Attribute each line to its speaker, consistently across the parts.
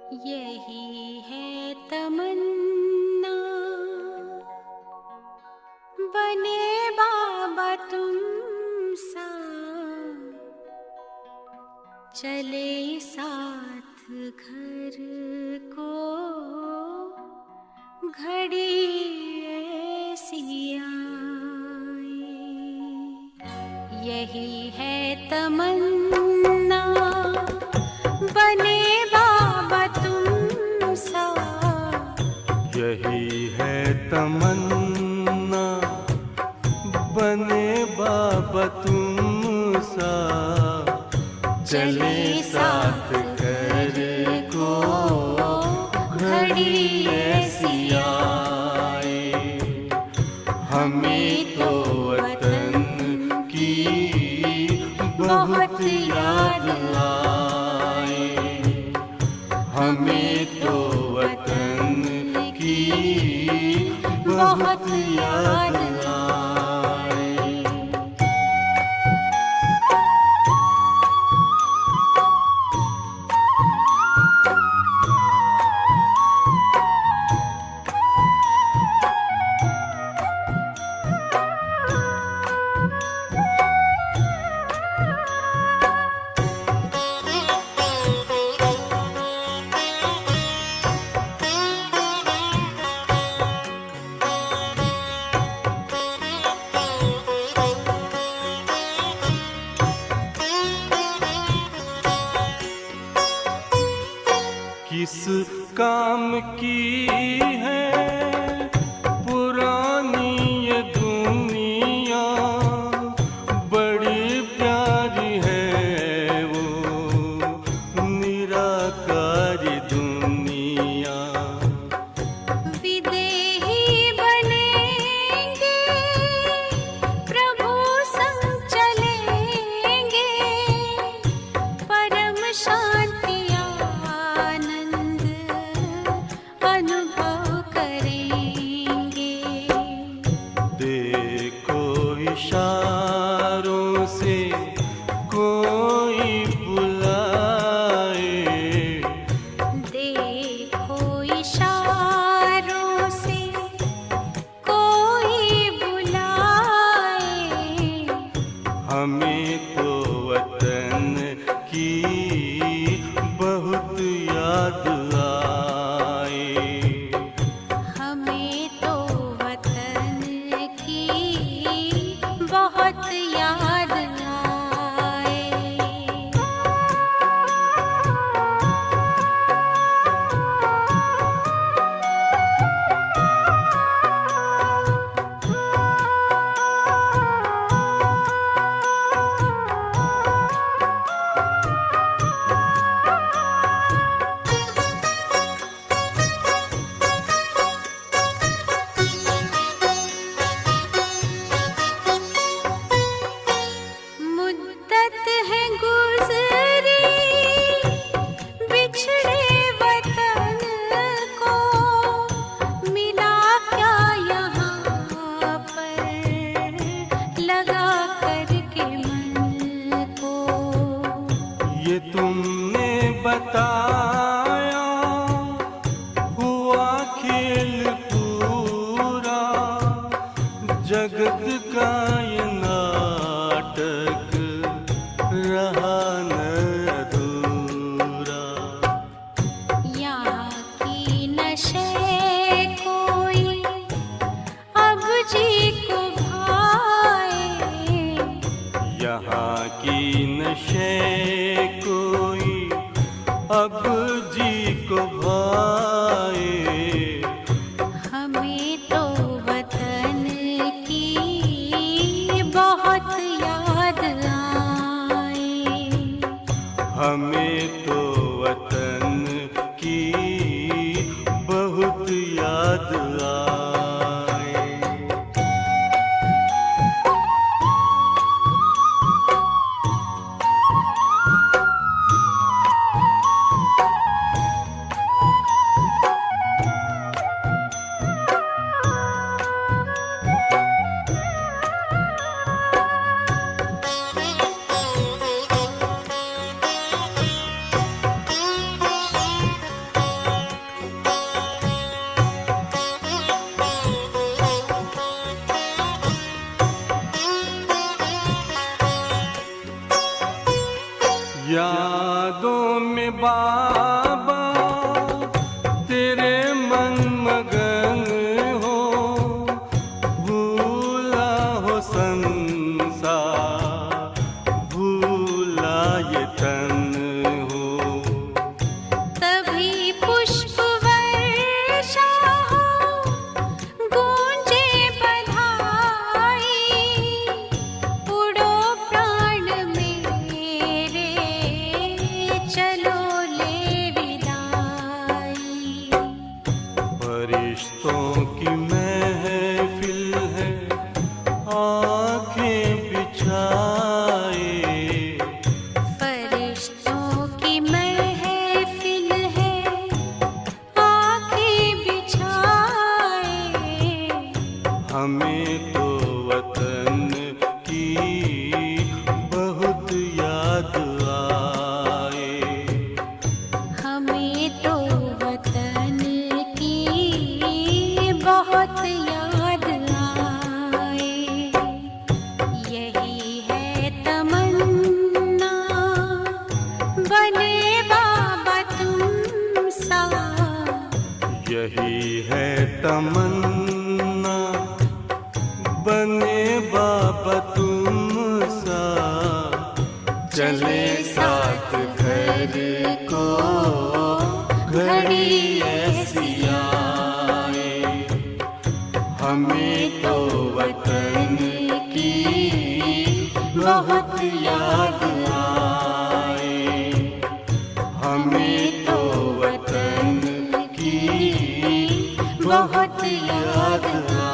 Speaker 1: यही है तमन्ना, बने बाबा तुम सा, चले साथ घर को घड़ी ऐसी आए। यही है तमन्ना, बने बाबा तुम सा।
Speaker 2: यही है तमन्ना, बने बाबा तुम सा, चले साथ घर को घड़ी ऐसी आए। हमें तो वतन की बहुत याद आए, हमें तो वतन की बहुत याद आए। किस काम की है पुरानी ये दुनिया, बड़ी प्यारी है वो निराकारी दुनिया।
Speaker 1: विदेही बनेंगे, प्रभु संग चलेंगे, परम शांति अनुभव करेंगे।
Speaker 2: देखो इशारों से कोई बुलाए,
Speaker 1: देखो इशारों से कोई बुलाए।
Speaker 2: हमें तो वतन की बहुत याद आए,
Speaker 1: हमें तो वतन की बहुत याद आए। मुद्दत है गुज़री बिछड़े वतन को, मिला क्या यहाँ पर लगा करके मन को।
Speaker 2: ये तुमने बताया हुआ खेल पूरा, जगत का ये नाटक रहा न अधूरा।
Speaker 1: यहाँ की नशे कोई अब जी को भाए,
Speaker 2: यहाँ की नशे कोई अब जी को भाए।
Speaker 1: हमें तो वतन की बहुत याद आए।
Speaker 2: हमें तो वतन की बहुत याद आए। फरिश्तों की महफिल है, आंखें बिछाए।
Speaker 1: फरिश्तों की महफिल है, आंखें बिछाए।
Speaker 2: हमें तो वतन की बहुत याद आए।
Speaker 1: हमें तो वतन की बहुत याद आए। यही है तमन्ना, बने बाबा तुम सा।
Speaker 2: यही है तमन्ना, बने बाबा तुम सा। चले साथ घर को घड़ी ऐसी आए। हमें तो वतन की बहुत याद आए। हमें तो वतन की बहुत याद आए।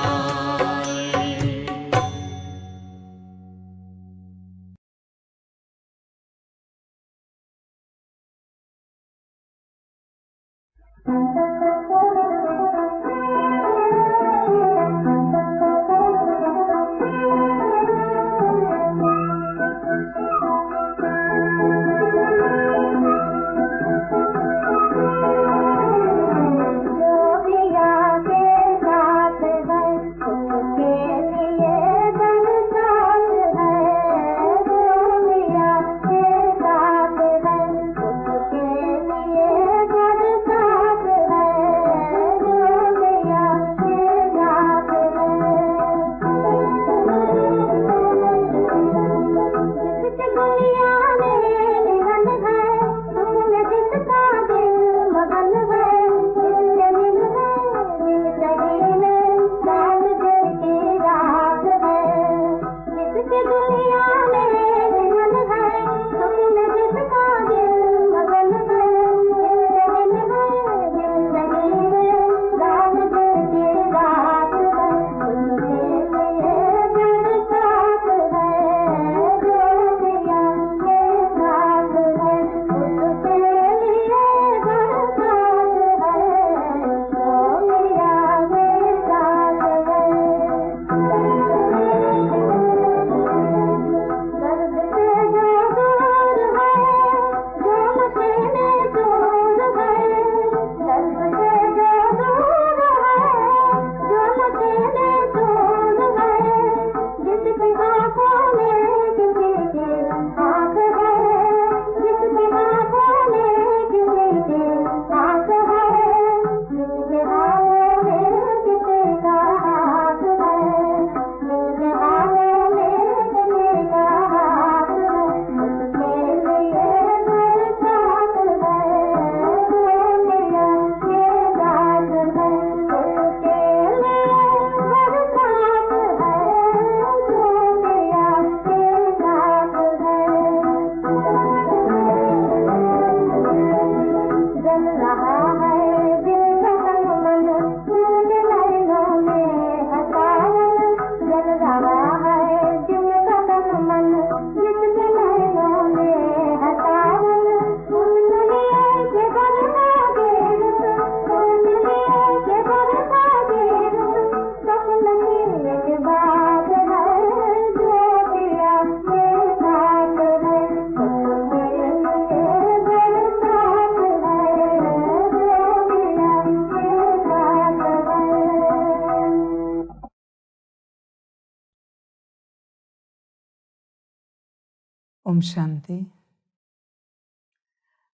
Speaker 3: ओम शांति।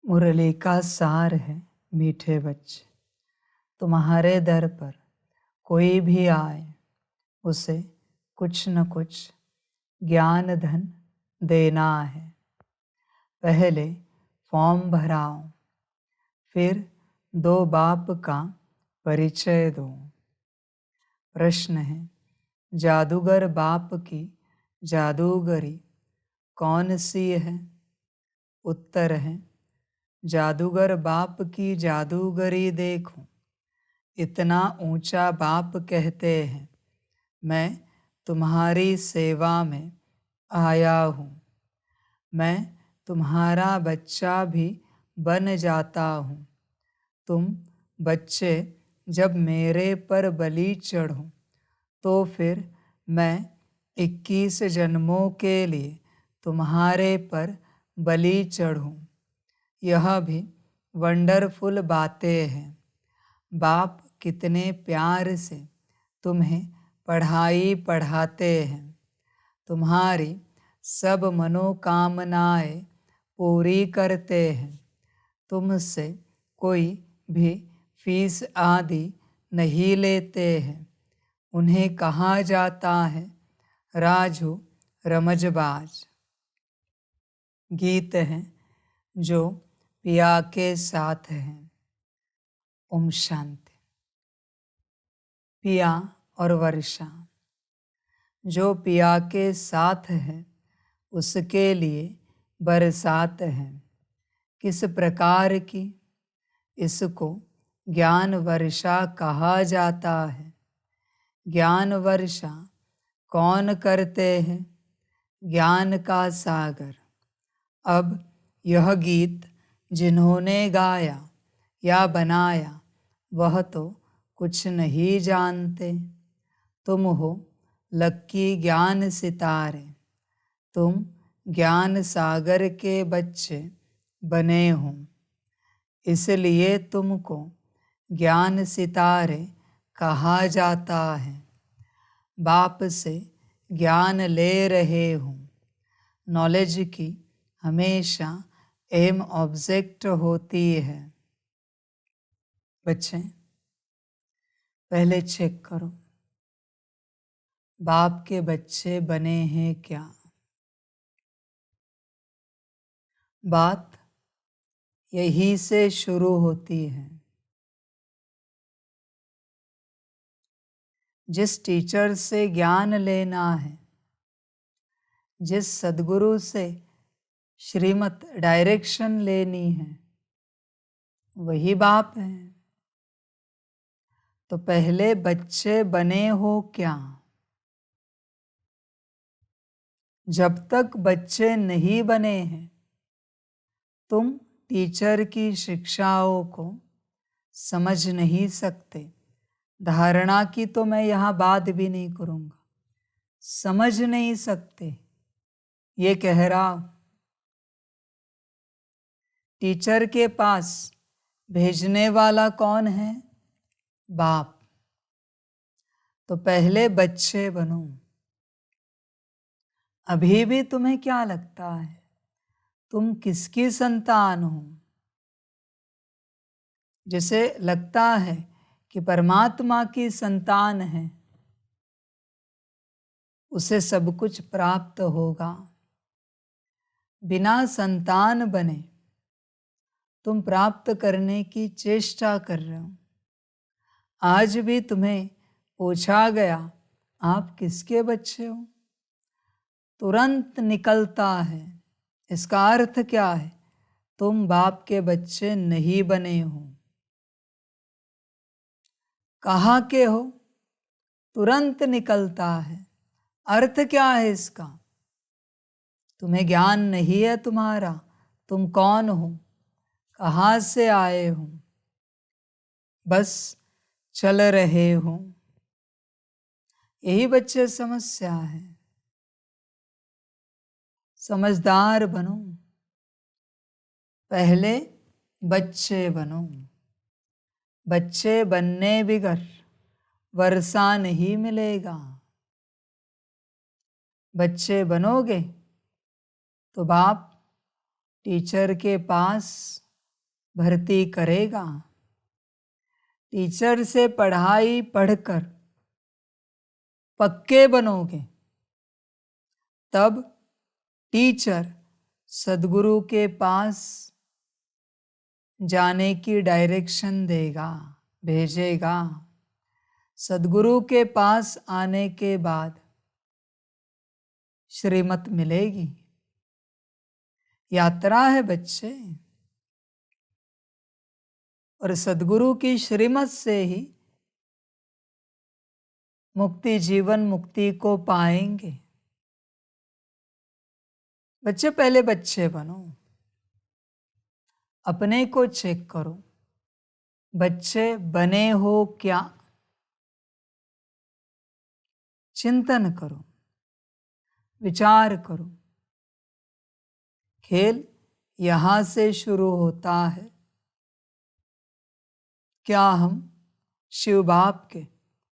Speaker 3: मुरली का सार है मीठे बच्चे, तुम्हारे दर पर कोई भी आए उसे कुछ न कुछ ज्ञान धन देना है। पहले फॉर्म भराओ, फिर दो बाप का परिचय दो। प्रश्न है, जादूगर बाप की जादूगरी कौन सी है? उत्तर है, जादूगर बाप की जादूगरी देखो, इतना ऊंचा बाप कहते हैं, मैं तुम्हारी सेवा में आया हूँ। मैं तुम्हारा बच्चा भी बन जाता हूँ। तुम बच्चे जब मेरे पर बलि चढ़ो तो फिर मैं 21 जन्मों के लिए तुम्हारे पर बलि चढ़ूं। यह भी वंडरफुल बातें हैं। बाप कितने प्यार से तुम्हें पढ़ाई पढ़ाते हैं। तुम्हारी सब मनोकामनाएं पूरी करते हैं। तुमसे कोई भी फीस आदि नहीं लेते हैं। उन्हें कहा जाता है राजू रमजबाज। गीत हैं जो पिया के साथ हैं। ओम शांति। पिया और वर्षा जो पिया के साथ है उसके लिए बरसात है। किस प्रकार की? इसको ज्ञान वर्षा कहा जाता है। ज्ञान वर्षा कौन करते हैं? ज्ञान का सागर। अब यह गीत जिन्होंने गाया या बनाया वह तो कुछ नहीं जानते। तुम हो लक्की ज्ञान सितारे। तुम ज्ञान सागर के बच्चे बने हो, इसलिए तुमको ज्ञान सितारे कहा जाता है। बाप से ज्ञान ले रहे हो। नॉलेज की हमेशा एम ऑब्जेक्ट होती है। बच्चे पहले चेक करो बाप के बच्चे बने हैं क्या। बात यही से शुरू होती है। जिस टीचर से ज्ञान लेना है, जिस सद्गुरु से श्रीमत डायरेक्शन लेनी है, वही बाप है। तो पहले बच्चे बने हो क्या। जब तक बच्चे नहीं बने हैं तुम टीचर की शिक्षाओं को समझ नहीं सकते। धारणा की तो मैं यहाँ बात भी नहीं करूँगा। समझ नहीं सकते ये कह रहा हूँ। टीचर के पास भेजने वाला कौन है? बाप। तो पहले बच्चे बनो। अभी भी तुम्हें क्या लगता है तुम किसकी संतान हो? जिसे लगता है कि परमात्मा की संतान है उसे सब कुछ प्राप्त होगा। बिना संतान बने तुम प्राप्त करने की चेष्टा कर रहे हो। आज भी तुम्हें पूछा गया आप किसके बच्चे हो, तुरंत निकलता है। इसका अर्थ क्या है? तुम बाप के बच्चे नहीं बने हो। कहाँ के हो? तुरंत निकलता है। अर्थ क्या है इसका? तुम्हें ज्ञान नहीं है तुम्हारा। तुम कौन हो, कहाँ से आए हो, बस चल रहे हो। यही बच्चे समस्या है। समझदार बनो। पहले बच्चे बनो। बच्चे बनने बिगर वर्षा नहीं मिलेगा। बच्चे बनोगे तो बाप टीचर के पास भर्ती करेगा। टीचर से पढ़ाई पढ़कर पक्के बनोगे तब टीचर सद्गुरु के पास जाने की डायरेक्शन देगा, भेजेगा। सद्गुरु के पास आने के बाद श्रीमत मिलेगी। यात्रा है बच्चे, और सद्गुरु की श्रीमत से ही मुक्ति जीवन मुक्ति को पाएंगे। बच्चे पहले बच्चे बनो, अपने को चेक करो, बच्चे बने हो क्या? चिंतन करो, विचार करो। खेल यहां से शुरू होता है। क्या हम शिव बाप के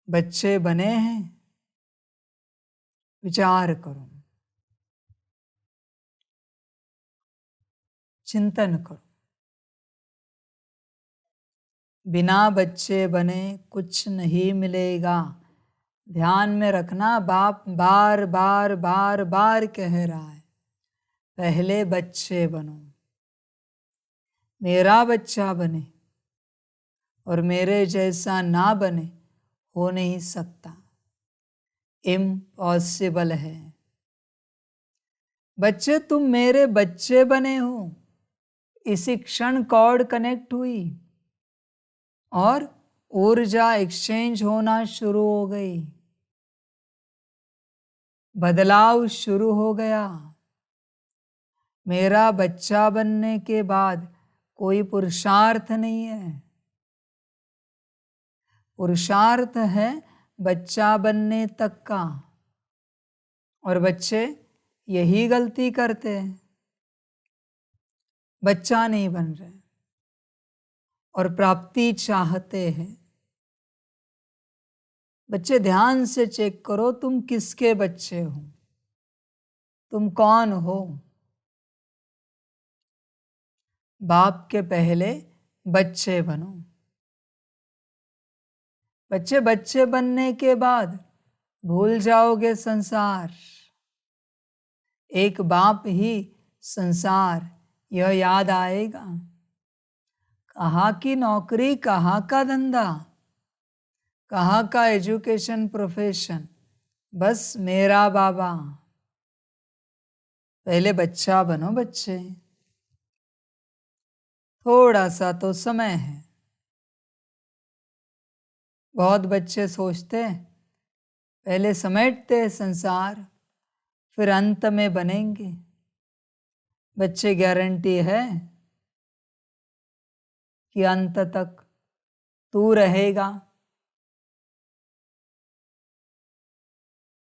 Speaker 3: बच्चे बने हैं? विचार करो, चिंतन करो। बिना बच्चे बने कुछ नहीं मिलेगा। ध्यान में रखना, बाप बार बार बार बार कह रहा है, पहले बच्चे बनो। मेरा बच्चा बने और मेरे जैसा ना बने, हो नहीं सकता, इम्पॉसिबल है। बच्चे तुम मेरे बच्चे बने हो। इसी क्षण कॉर्ड कनेक्ट हुई और ऊर्जा एक्सचेंज होना शुरू हो गई, बदलाव शुरू हो गया। मेरा बच्चा बनने के बाद कोई पुरुषार्थ नहीं है। पुरुषार्थ है बच्चा बनने तक का, और बच्चे यही गलती करते हैं, बच्चा नहीं बन रहे और प्राप्ति चाहते हैं। बच्चे ध्यान से चेक करो, तुम किसके बच्चे हो, तुम कौन हो? बाप के पहले बच्चे बनो। बच्चे बच्चे बनने के बाद भूल जाओगे संसार। एक बाप ही संसार, यह याद आएगा। कहाँ की नौकरी, कहाँ का धंधा, कहाँ का एजुकेशन प्रोफेशन, बस मेरा बाबा। पहले बच्चा बनो बच्चे। थोड़ा सा तो समय है। बहुत बच्चे सोचते पहले समेटते संसार, फिर अंत में बनेंगे। बच्चे गारंटी है कि अंत तक तू रहेगा।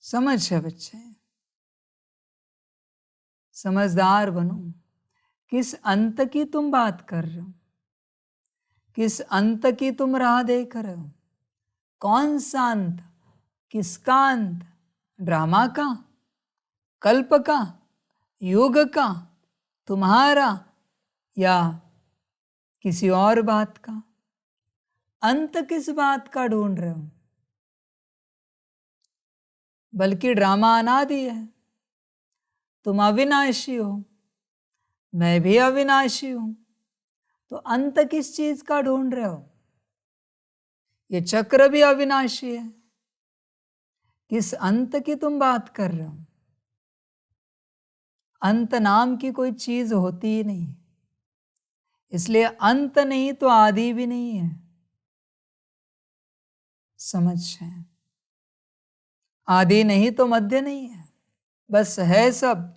Speaker 3: समझ है बच्चे, समझदार बनो। किस अंत की तुम बात कर रहे हो? किस अंत की तुम राह देख रहे हो? कौन सा अंत, किसका अंत? ड्रामा का, कल्प का, युग का, तुम्हारा, या किसी और बात का? अंत किस बात का ढूंढ रहे हो? बल्कि ड्रामा अनादि है। तुम अविनाशी हो, मैं भी अविनाशी हूं, तो अंत किस चीज का ढूंढ रहे हो? ये चक्र भी अविनाशी है। किस अंत की तुम बात कर रहे हो? अंत नाम की कोई चीज होती ही नहीं, इसलिए अंत नहीं तो आदि भी नहीं है। समझ है? आदि नहीं तो मध्य नहीं है, बस है सब।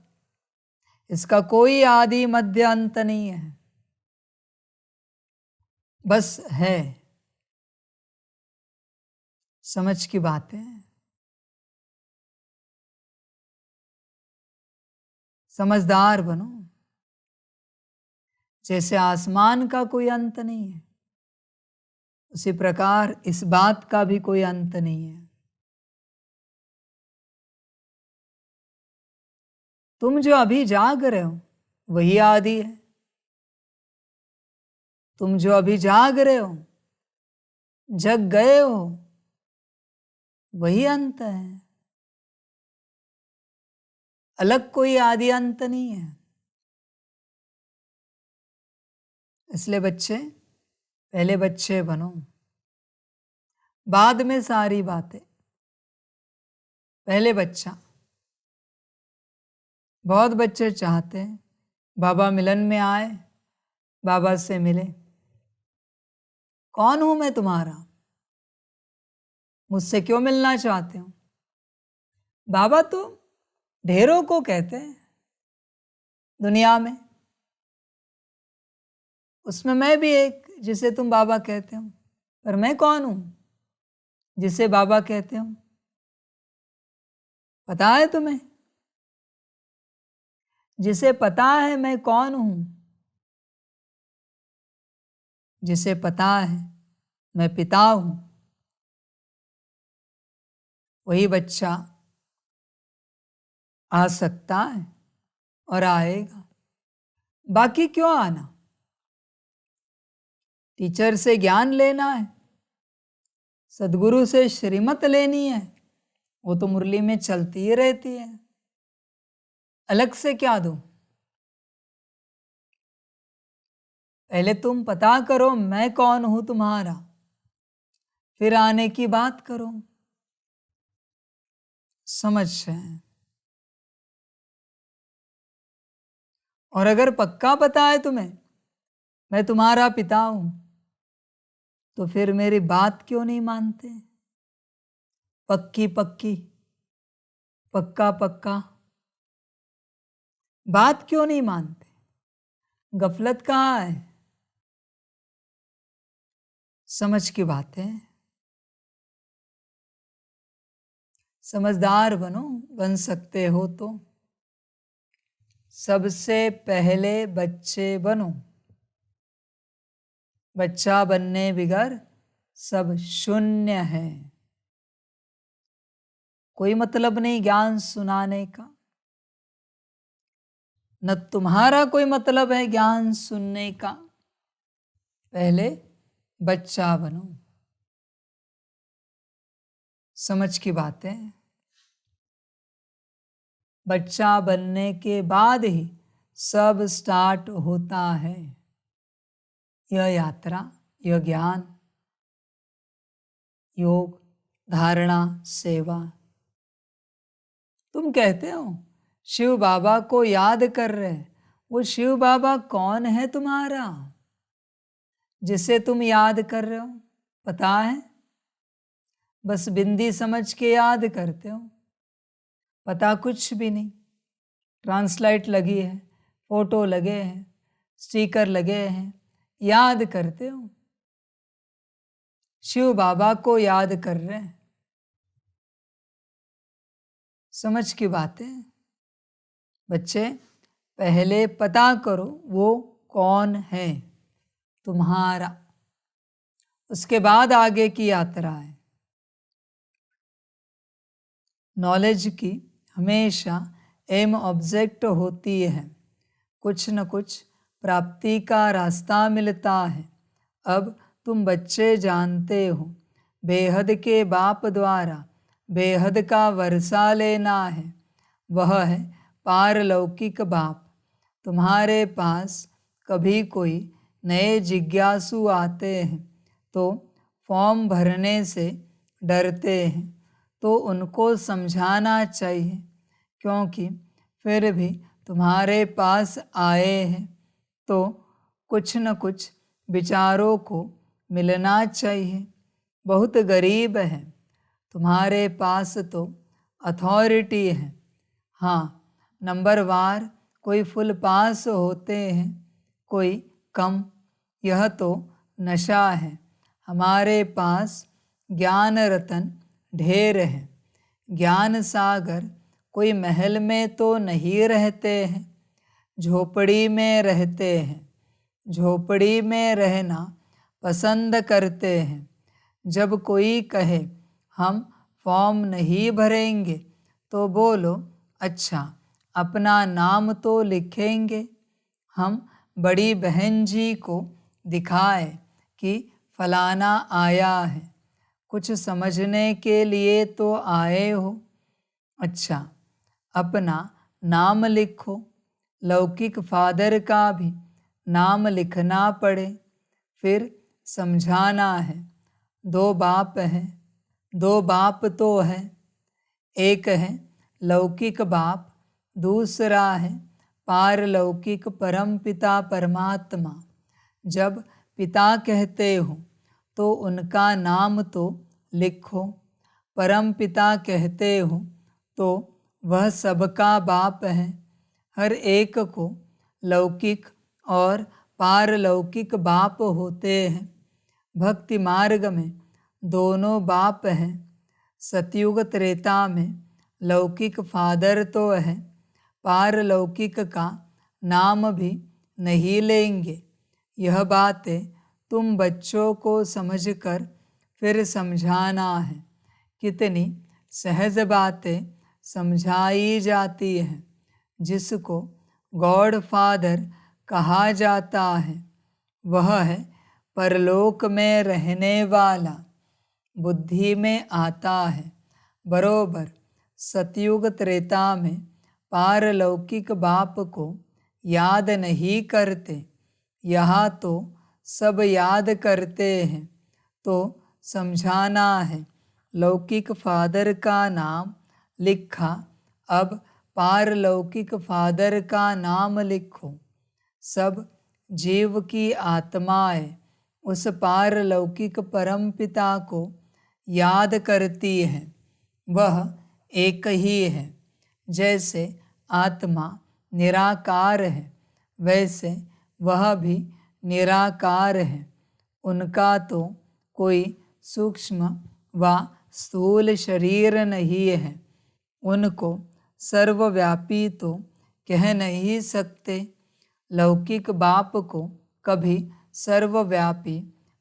Speaker 3: इसका कोई आदि मध्य अंत नहीं है, बस है। समझ की बात है। समझदार बनो। जैसे आसमान का कोई अंत नहीं है, उसी प्रकार इस बात का भी कोई अंत नहीं है। तुम जो अभी जाग रहे हो वही आदि है। तुम जो अभी जाग रहे हो, जग गए हो, वही अंत है। अलग कोई आदि अंत नहीं है। इसलिए बच्चे पहले बच्चे बनो, बाद में सारी बातें। पहले बच्चा। बहुत बच्चे चाहते हैं बाबा मिलन में आए, बाबा से मिले। कौन हूं मैं तुम्हारा? मुझसे क्यों मिलना चाहते हो? बाबा तो ढेरों को कहते हैं दुनिया में, उसमें मैं भी एक जिसे तुम बाबा कहते हो। पर मैं कौन हूं जिसे बाबा कहते हो? पता है तुम्हें? जिसे पता है मैं कौन हूं, जिसे पता है मैं पिता हूं, वही बच्चा आ सकता है और आएगा। बाकी क्यों आना? टीचर से ज्ञान लेना है, सदगुरु से श्रीमत लेनी है, वो तो मुरली में चलती ही रहती है। अलग से क्या दूं? पहले तुम पता करो मैं कौन हूं तुम्हारा, फिर आने की बात करो। समझ रहे? और अगर पक्का पता है तुम्हें मैं तुम्हारा पिता हूं, तो फिर मेरी बात क्यों नहीं मानते? पक्की पक्की, पक्का पक्का, बात क्यों नहीं मानते? गफलत कहाँ है? समझ की बात है। समझदार बनो, बन सकते हो तो। सबसे पहले बच्चे बनो। बच्चा बनने बिगर सब शून्य है। कोई मतलब नहीं ज्ञान सुनाने का, न तुम्हारा कोई मतलब है ज्ञान सुनने का। पहले बच्चा बनो। समझ की बात है। बच्चा बनने के बाद ही सब स्टार्ट होता है। यह यात्रा, यह ज्ञान, योग, धारणा, सेवा। तुम कहते हो शिव बाबा को याद कर रहे, वो शिव बाबा कौन है तुम्हारा जिसे तुम याद कर रहे हो? पता है? बस बिंदी समझ के याद करते हो, पता कुछ भी नहीं। ट्रांसलाइट लगी है, फोटो लगे हैं, स्टिकर लगे हैं, याद करते हो। शिव बाबा को याद कर रहे हैं। समझ की बात है। बच्चे पहले पता करो वो कौन है तुम्हारा, उसके बाद आगे की यात्रा है। नॉलेज की हमेशा एम ऑब्जेक्ट होती है, कुछ न कुछ प्राप्ति का रास्ता मिलता है। अब तुम बच्चे जानते हो बेहद के बाप द्वारा बेहद का वर्षा लेना है, वह है पारलौकिक बाप। तुम्हारे पास कभी कोई नए जिज्ञासु आते हैं तो फॉर्म भरने से डरते हैं, तो उनको समझाना चाहिए, क्योंकि फिर भी तुम्हारे पास आए हैं तो कुछ न कुछ विचारों को मिलना चाहिए। बहुत गरीब है, तुम्हारे पास तो अथॉरिटी है। हाँ, नंबर वार कोई फुल पास होते हैं, कोई कम। यह तो नशा है। हमारे पास ज्ञान रतन ढेर है। ज्ञान सागर कोई महल में तो नहीं रहते हैं, झोपड़ी में रहते हैं। झोपड़ी में रहना पसंद करते हैं। जब कोई कहे हम फॉर्म नहीं भरेंगे तो बोलो अच्छा, अपना नाम तो लिखेंगे। हम बड़ी बहन जी को दिखाए कि फलाना आया है, कुछ समझने के लिए तो आए हो। अच्छा, अपना नाम लिखो। लौकिक फादर का भी नाम लिखना पड़े, फिर समझाना है। दो बाप हैं, दो बाप तो है, एक है लौकिक बाप, दूसरा है पारलौकिक परम पिता परमात्मा। जब पिता कहते हो तो उनका नाम तो लिखो। परम पिता कहते हो तो वह सबका बाप है। हर एक को लौकिक और पारलौकिक बाप होते हैं। भक्ति मार्ग में दोनों बाप हैं। सतयुग त्रेता में लौकिक फादर तो है, पारलौकिक का नाम भी नहीं लेंगे। यह बातें तुम बच्चों को समझकर फिर समझाना है। कितनी सहज बातें समझाई जाती हैं। जिसको गॉड फादर कहा जाता है वह है परलोक में रहने वाला, बुद्धि में आता है। बरोबर सतयुग त्रेता में पारलौकिक बाप को याद नहीं करते, यहाँ तो सब याद करते हैं। तो समझाना है लौकिक फादर का नाम लिखा, अब पारलौकिक फादर का नाम लिखो। सब जीव की आत्माएं उस पारलौकिक परम पिता को याद करती हैं। वह एक ही है। जैसे आत्मा निराकार है वैसे वह भी निराकार है। उनका तो कोई सूक्ष्म व स्थूल शरीर नहीं है। उनको सर्वव्यापी तो कह नहीं सकते। लौकिक बाप को कभी सर्वव्यापी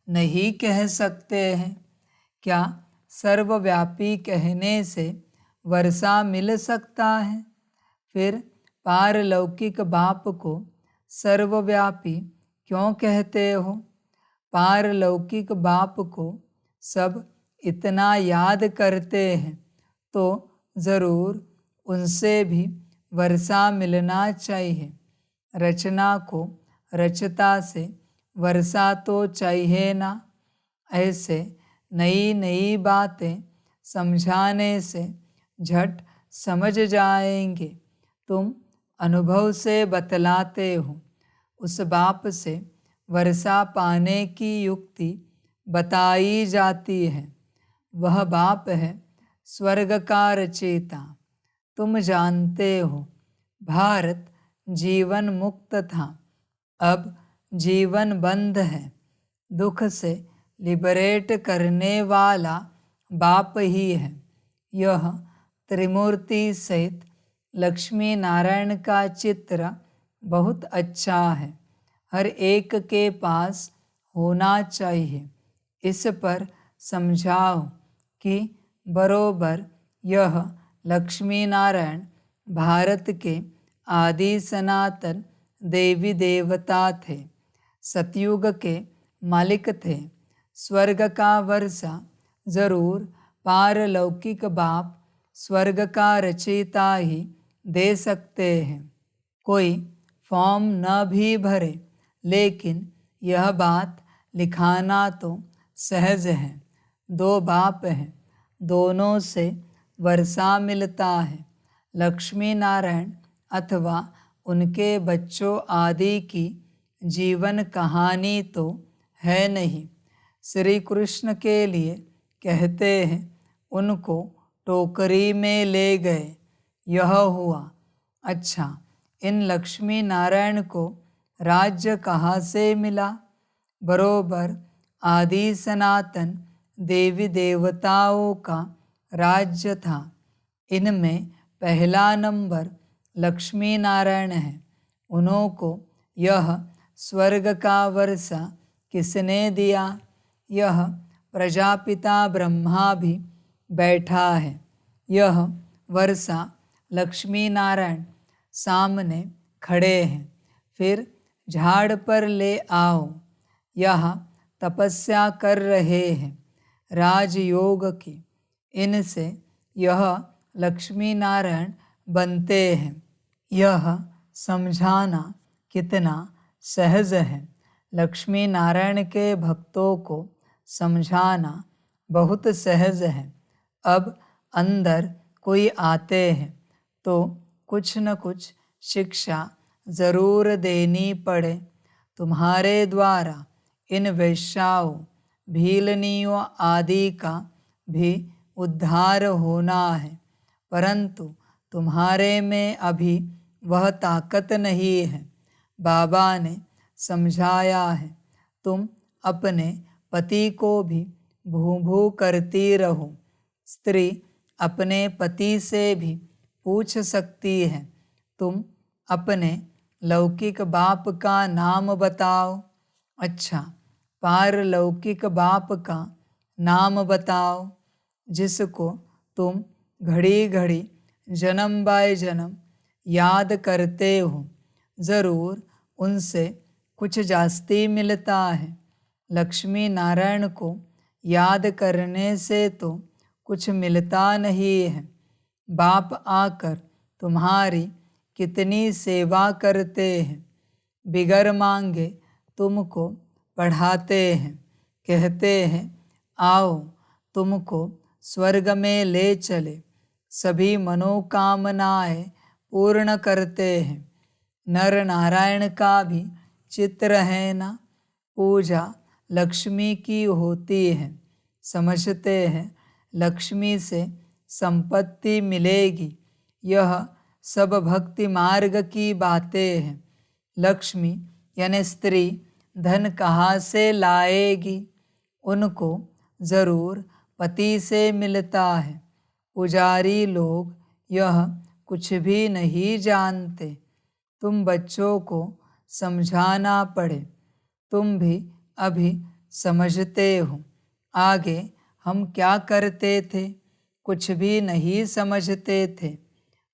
Speaker 3: नहीं कह सकते हैं। क्या सर्वव्यापी कहने से वर्षा मिल सकता है? फिर पारलौकिक बाप को सर्वव्यापी क्यों कहते हो? पारलौकिक बाप को सब इतना याद करते हैं तो ज़रूर उनसे भी वर्षा मिलना चाहिए। रचना को रचता से वर्षा तो चाहिए ना। ऐसे नई नई बातें समझाने से झट समझ जाएंगे। तुम अनुभव से बतलाते हो। उस बाप से वर्षा पाने की युक्ति बताई जाती है। वह बाप है स्वर्ग का रचयिता। तुम जानते हो भारत जीवन मुक्त था, अब जीवन बंद है। दुख से लिबरेट करने वाला बाप ही है। यह त्रिमूर्ति सहित लक्ष्मी नारायण का चित्र बहुत अच्छा है। हर एक के पास होना चाहिए। इस पर समझाओ कि बरोबर यह लक्ष्मी नारायण भारत के आदि सनातन देवी देवता थे। सतयुग के मालिक थे। स्वर्ग का वर्षा जरूर पारलौकिक बाप स्वर्ग का रचयिता ही दे सकते हैं। कोई फॉर्म न भी भरे, लेकिन यह बात लिखाना तो सहज है। दो बाप हैं, दोनों से वर्षा मिलता है। लक्ष्मी नारायण अथवा उनके बच्चों आदि की जीवन कहानी तो है नहीं। श्री कृष्ण के लिए कहते हैं उनको टोकरी में ले गए, यह हुआ। अच्छा, इन लक्ष्मी नारायण को राज्य कहाँ से मिला? बरोबर आदि सनातन देवी देवताओं का राज्य था। इनमें पहला नंबर लक्ष्मी नारायण है। उनको यह स्वर्ग का वर्षा किसने दिया? यह प्रजापिता ब्रह्मा भी बैठा है। यह वर्षा लक्ष्मी नारायण सामने खड़े हैं। फिर झाड़ पर ले आओ। यहाँ तपस्या कर रहे हैं राजयोग की। इनसे यह लक्ष्मी नारायण बनते हैं। यह समझाना कितना सहज है। लक्ष्मी नारायण के भक्तों को समझाना बहुत सहज है। अब अंदर कोई आते हैं तो कुछ न कुछ शिक्षा ज़रूर देनी पड़े। तुम्हारे द्वारा इन वैश्याओं भीलनियों आदि का भी उद्धार होना है, परंतु तुम्हारे में अभी वह ताकत नहीं है। बाबा ने समझाया है, तुम अपने पति को भी भू भू करती रहो। स्त्री अपने पति से भी पूछ सकती है, तुम अपने लौकिक बाप का नाम बताओ। अच्छा, पारलौकिक बाप का नाम बताओ, जिसको तुम घड़ी घड़ी जन्म बाय जन्म याद करते हो। ज़रूर उनसे कुछ जास्ती मिलता है। लक्ष्मी नारायण को याद करने से तो कुछ मिलता नहीं है। बाप आकर तुम्हारी कितनी सेवा करते हैं, बिगर मांगे तुमको पढ़ाते हैं, कहते हैं आओ तुमको स्वर्ग में ले चले, सभी मनोकामनाएं पूर्ण करते हैं। नर नारायण का भी चित्र है ना, पूजा लक्ष्मी की होती है। समझते हैं लक्ष्मी से संपत्ति मिलेगी, यह सब भक्ति मार्ग की बातें हैं। लक्ष्मी यानी स्त्री धन कहाँ से लाएगी, उनको ज़रूर पति से मिलता है। पुजारी लोग यह कुछ भी नहीं जानते। तुम बच्चों को समझाना पड़े, तुम भी अभी समझते हो। आगे हम क्या करते थे, कुछ भी नहीं समझते थे,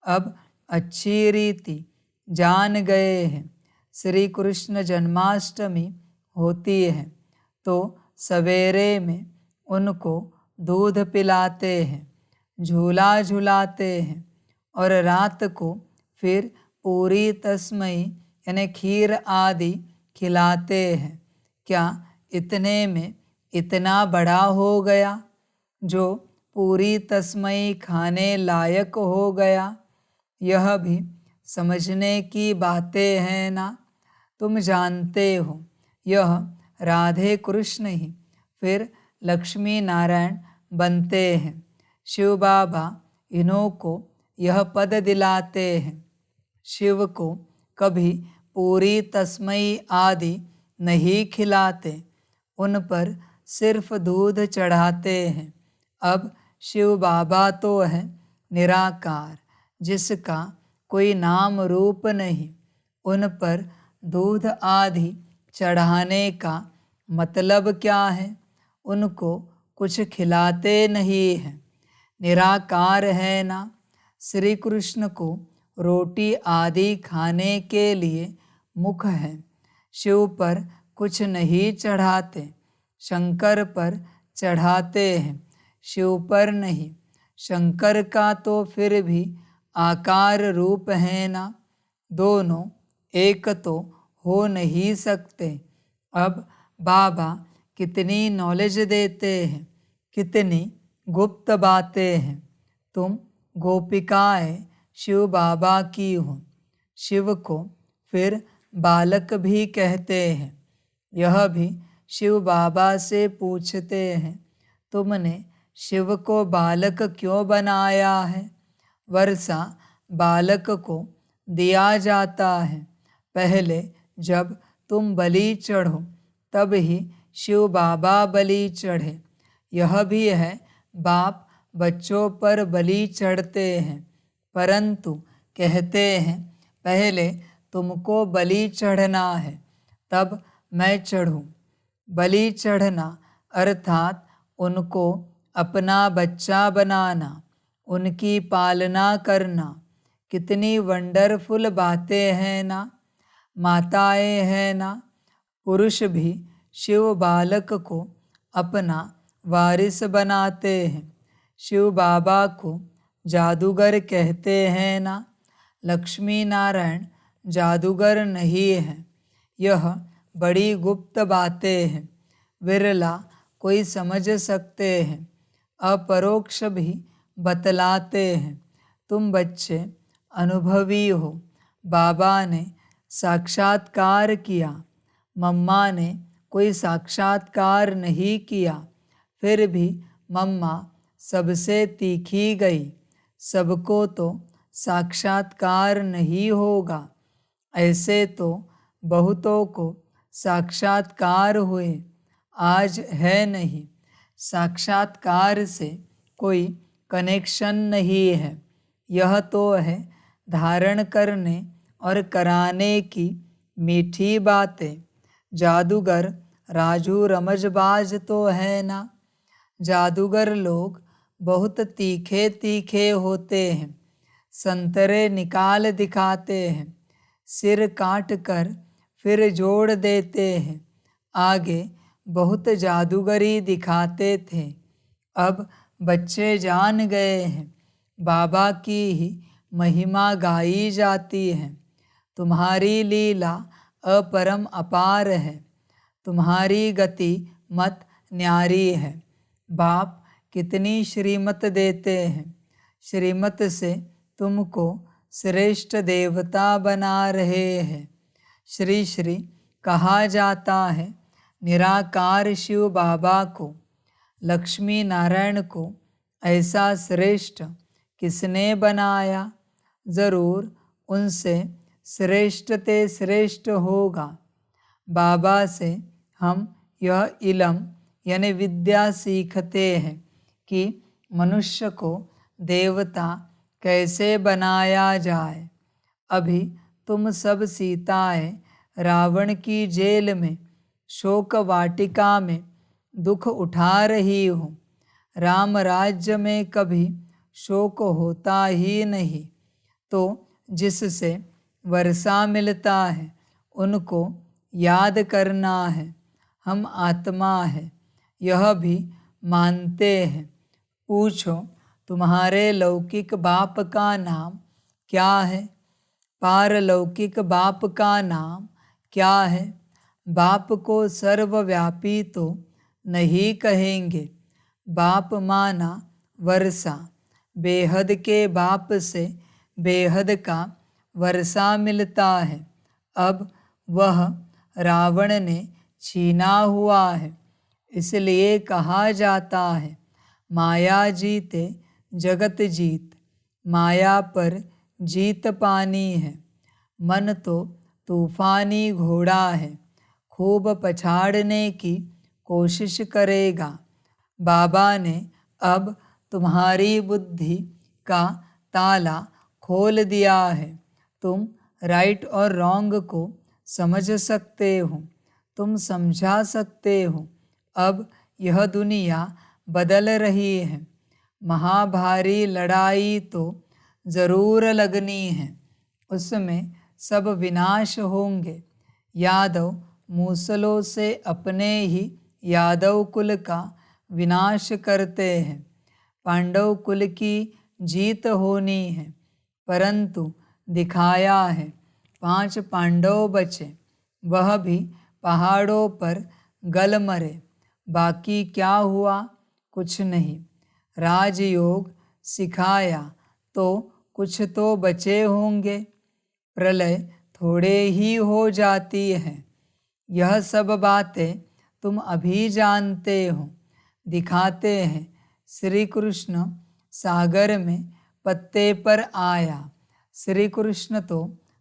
Speaker 3: अब अच्छी रीति जान गए हैं। श्री कृष्ण जन्माष्टमी होती है तो सवेरे में उनको दूध पिलाते हैं, झूला झुलाते हैं और रात को फिर पूरी तस्मई यानी खीर आदि खिलाते हैं। क्या इतने में इतना बड़ा हो गया जो पूरी तस्मई खाने लायक हो गया? यह भी समझने की बातें हैं ना। तुम जानते हो यह राधे कृष्ण ही फिर लक्ष्मी नारायण बनते हैं। शिव बाबा इन्हों को यह पद दिलाते हैं। शिव को कभी पूरी तस्मई आदि नहीं खिलाते, उन पर सिर्फ दूध चढ़ाते हैं। अब शिव बाबा तो है निराकार, जिसका कोई नाम रूप नहीं, उन पर दूध आदि चढ़ाने का मतलब क्या है? उनको कुछ खिलाते नहीं हैं, निराकार है ना। श्री कृष्ण को रोटी आदि खाने के लिए मुख है। शिव पर कुछ नहीं चढ़ाते, शंकर पर चढ़ाते हैं, शिव पर नहीं। शंकर का तो फिर भी आकार रूप है ना, दोनों एक तो हो नहीं सकते। अब बाबा कितनी नॉलेज देते हैं, कितनी गुप्त बातें हैं। तुम गोपिकाएं शिव बाबा की हो। शिव को फिर बालक भी कहते हैं। यह भी शिव बाबा से पूछते हैं, तुमने शिव को बालक क्यों बनाया है? वर्षा बालक को दिया जाता है। पहले जब तुम बलि चढ़ो तब ही शिव बाबा बलि चढ़े। यह भी है बाप बच्चों पर बलि चढ़ते हैं, परंतु कहते हैं पहले तुमको बलि चढ़ना है तब मैं चढ़ूं। बलि चढ़ना अर्थात उनको अपना बच्चा बनाना, उनकी पालना करना। कितनी वंडरफुल बातें हैं ना, माताएं हैं ना। पुरुष भी शिव बालक को अपना वारिस बनाते हैं। शिव बाबा को जादूगर कहते हैं ना। लक्ष्मी नारायण जादूगर नहीं है। यह बड़ी गुप्त बातें हैं, विरला कोई समझ सकते हैं, अपरोक्ष भी बतलाते हैं। तुम बच्चे अनुभवी हो। बाबा ने साक्षात्कार किया, मम्मा ने कोई साक्षात्कार नहीं किया, फिर भी मम्मा सबसे तीखी गई, सबको तो साक्षात्कार नहीं होगा। ऐसे तो बहुतों को साक्षात्कार हुए, आज है नहीं। साक्षात्कार से कोई कनेक्शन नहीं है, यह तो है धारण करने और कराने की मीठी बातें। जादूगर राजू रमजबाज तो है ना। जादूगर लोग बहुत तीखे तीखे होते हैं, संतरे निकाल दिखाते हैं, सिर काट कर फिर जोड़ देते हैं। आगे बहुत जादूगरी दिखाते थे, अब बच्चे जान गए हैं, बाबा की ही महिमा गाई जाती है। तुम्हारी लीला अपरम अपार है, तुम्हारी गति मत न्यारी है। बाप कितनी श्रीमत देते हैं, श्रीमत से तुमको श्रेष्ठ देवता बना रहे हैं। श्री श्री कहा जाता है निराकार शिव बाबा को, लक्ष्मी नारायण को ऐसा श्रेष्ठ किसने बनाया? ज़रूर उनसे श्रेष्ठ ते श्रेष्ठ होगा। बाबा से हम यह इलम यानी विद्या सीखते हैं कि मनुष्य को देवता कैसे बनाया जाए। अभी तुम सब सीताएं रावण की जेल में शोक वाटिका में दुख उठा रही हो। राम राज्य में कभी शोक होता ही नहीं, तो जिससे वर्षा मिलता है उनको याद करना है। हम आत्मा है यह भी मानते हैं। पूछो तुम्हारे लौकिक बाप का नाम क्या है? पारलौकिक बाप का नाम क्या है? बाप को सर्वव्यापी तो नहीं कहेंगे। बाप माना वर्षा, बेहद के बाप से बेहद का वर्षा मिलता है। अब वह रावण ने छीना हुआ है, इसलिए कहा जाता है माया जीते जगत जीत। माया पर जीत पानी है। मन तो तूफानी घोड़ा है, खूब पछाड़ने की कोशिश करेगा। बाबा ने अब तुम्हारी बुद्धि का ताला खोल दिया है। तुम राइट और रॉन्ग को समझ सकते हो, तुम समझा सकते हो। अब यह दुनिया बदल रही है। महाभारी लड़ाई तो ज़रूर लगनी है, उसमें सब विनाश होंगे। यादव मूसलों से अपने ही यादव कुल का विनाश करते हैं। पांडव कुल की जीत होनी है, परंतु दिखाया है 5 पांडव बचे, वह भी पहाड़ों पर गल मरे। बाकी क्या हुआ? कुछ नहीं। राजयोग सिखाया तो कुछ तो बचे होंगे। प्रलय थोड़े ही हो जाती है। यह सब बातें तुम अभी जानते हो। दिखाते हैं श्री कृष्ण सागर में पत्ते पर आया। श्री कृष्ण तो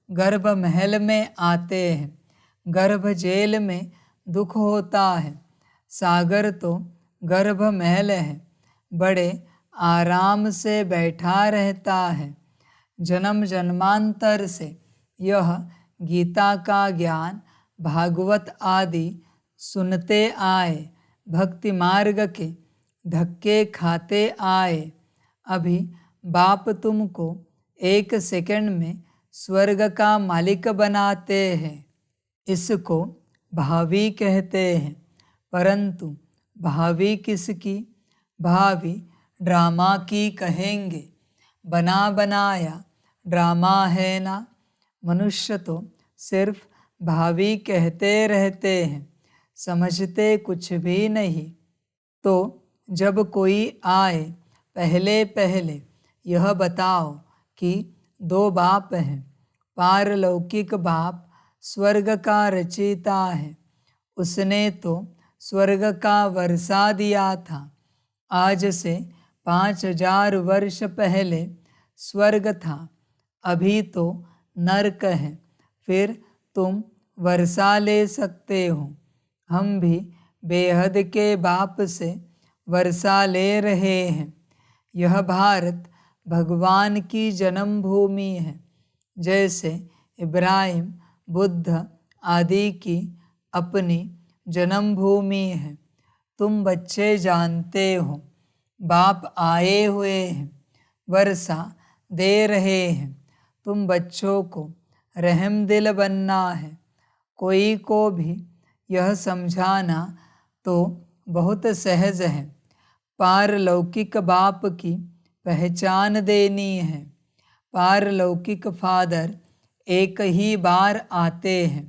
Speaker 3: गर्भ महल में आते हैं, गर्भ जेल में दुख होता है। सागर तो गर्भ महल है, बड़े आराम से बैठा रहता है। जन्म जन्मांतर से यह गीता का ज्ञान भागवत आदि सुनते आए, भक्ति मार्ग के धक्के खाते आए। अभी बाप तुमको 1 सेकंड में स्वर्ग का मालिक बनाते हैं। इसको भावी कहते हैं, परंतु भावी किसकी? भावी ड्रामा की कहेंगे। बना बनाया ड्रामा है ना। मनुष्य तो सिर्फ भावी कहते रहते हैं, समझते कुछ भी नहीं। तो जब कोई आए, पहले पहले यह बताओ कि 2 बाप हैं। पारलौकिक बाप स्वर्ग का रचयिता है, उसने तो स्वर्ग का वर्षा दिया था। आज से 5000 वर्ष पहले स्वर्ग था, अभी तो नरक है, फिर तुम वर्षा ले सकते हो। हम भी बेहद के बाप से वर्षा ले रहे हैं। यह भारत भगवान की जन्मभूमि है, जैसे इब्राहिम, बुद्ध आदि की अपनी जन्मभूमि है। तुम बच्चे जानते हो, बाप आए हुए हैं, वर्षा दे रहे हैं। तुम बच्चों को रहमदिल बनना है। कोई को भी यह समझाना तो बहुत सहज है। पारलौकिक बाप की पहचान देनी है। पारलौकिक फादर एक ही बार आते हैं,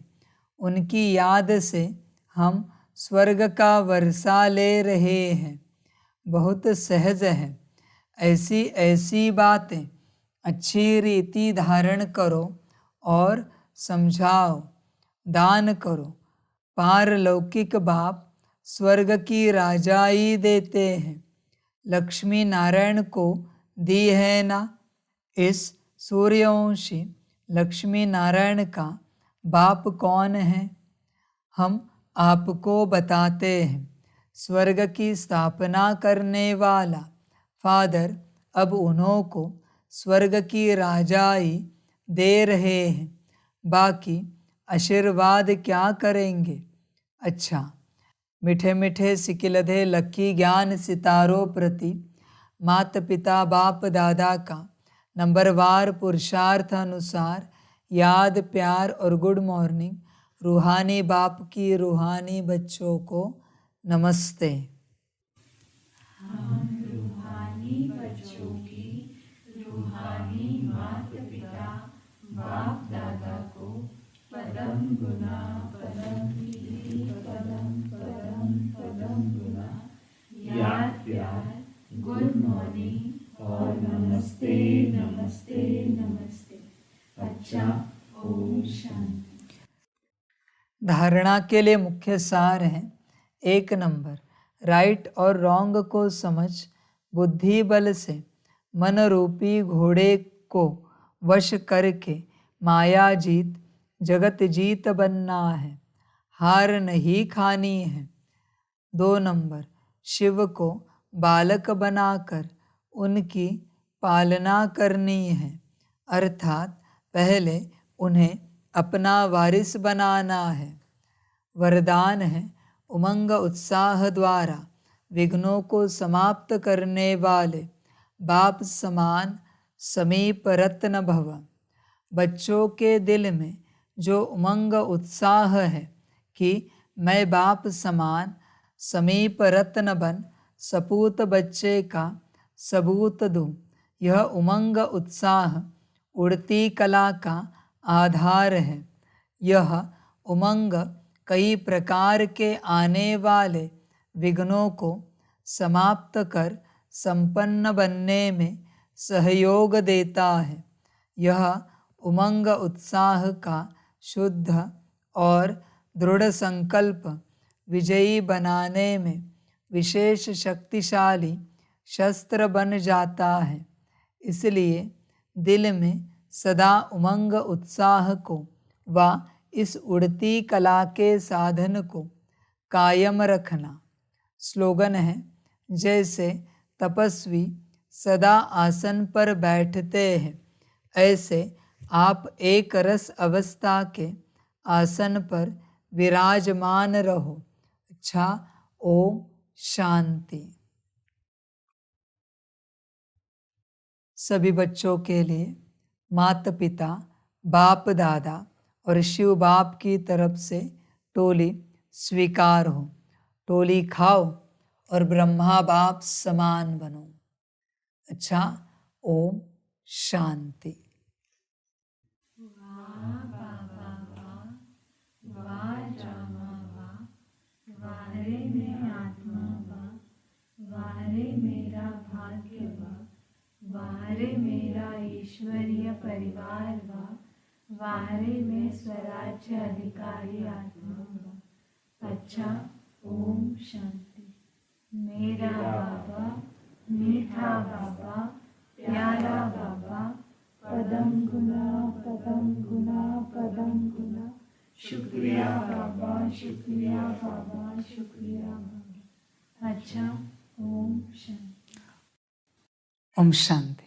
Speaker 3: उनकी याद से हम स्वर्ग का वर्षा ले रहे हैं। बहुत सहज है। ऐसी ऐसी बातें अच्छी रीति धारण करो और समझाओ, दान करो। पारलौकिक बाप स्वर्ग की राजाई देते हैं। लक्ष्मी नारायण को दी है ना। इस सूर्यवंशी लक्ष्मी नारायण का बाप कौन है? हम आपको बताते हैं। स्वर्ग की स्थापना करने वाला फादर अब उन्हों को स्वर्ग की राजाई दे रहे हैं। बाकी आशीर्वाद क्या करेंगे? अच्छा, मीठे मीठे सिकिलधे लकी ज्ञान सितारों प्रति माता पिता बाप दादा का नंबरवार पुरुषार्थ अनुसार याद, प्यार और गुड मॉर्निंग। रूहानी बाप की रूहानी बच्चों को नमस्ते।
Speaker 4: हम रूहानी बच्चों की रूहानी माता पिता बाप दादा को पदम गुना पदम कीर्ति पदम पदम पदम गुना याद, प्यार, गुड मॉर्निंग और नमस्ते नमस्ते नमस्ते। अच्छा, ओम शांति।
Speaker 3: धारणा के लिए मुख्य सार है। 1 नंबर, राइट और रॉन्ग को समझ बुद्धि बल से मन रूपी घोड़े को वश करके माया जीत जगत जीत बनना है, हार नहीं खानी है। 2 नंबर, शिव को बालक बनाकर उनकी पालना करनी है, अर्थात पहले उन्हें अपना वारिस बनाना है। वरदान है, उमंग उत्साह द्वारा विघ्नों को समाप्त करने वाले बाप समान समीप रत्न भव। बच्चों के दिल में जो उमंग उत्साह है कि मैं बाप समान समीप रत्न बन सपूत बच्चे का सबूत दूं, यह उमंग उत्साह उड़ती कला का आधार है। यह उमंग कई प्रकार के आने वाले विघ्नों को समाप्त कर संपन्न बनने में सहयोग देता है। यह उमंग उत्साह का शुद्ध और दृढ़ संकल्प विजयी बनाने में विशेष शक्तिशाली शस्त्र बन जाता है। इसलिए दिल में सदा उमंग उत्साह को व इस उड़ती कला के साधन को कायम रखना। स्लोगन है, जैसे तपस्वी सदा आसन पर बैठते हैं, ऐसे आप एक रस अवस्था के आसन पर विराजमान रहो। अच्छा, ओम शांति। सभी बच्चों के लिए माता पिता बाप दादा और शिव बाप की तरफ से टोली स्वीकार हो। टोली खाओ और ब्रह्मा बाप समान बनो। अच्छा, ओम शांति।
Speaker 4: वाह बाबा वाह, वाह रामा वाह, वारे में आत्मा वाह, वारे मेरा भाग्य वाह, वारे मेरा ईश्वरीय परिवार वाह, वारे में स्वराज्य अधिकारी आत्मा वाह। अच्छा, ओम शांति। मेरा बाबा मीठा बाबा, प्यारा बाबा, पदम गुना पदम गुना पदम गुना। शुक्रिया बाबा, शुक्रिया बाबा, शुक्रिया बाबा। अच्छा, ओम शांति।
Speaker 3: ओम शांति।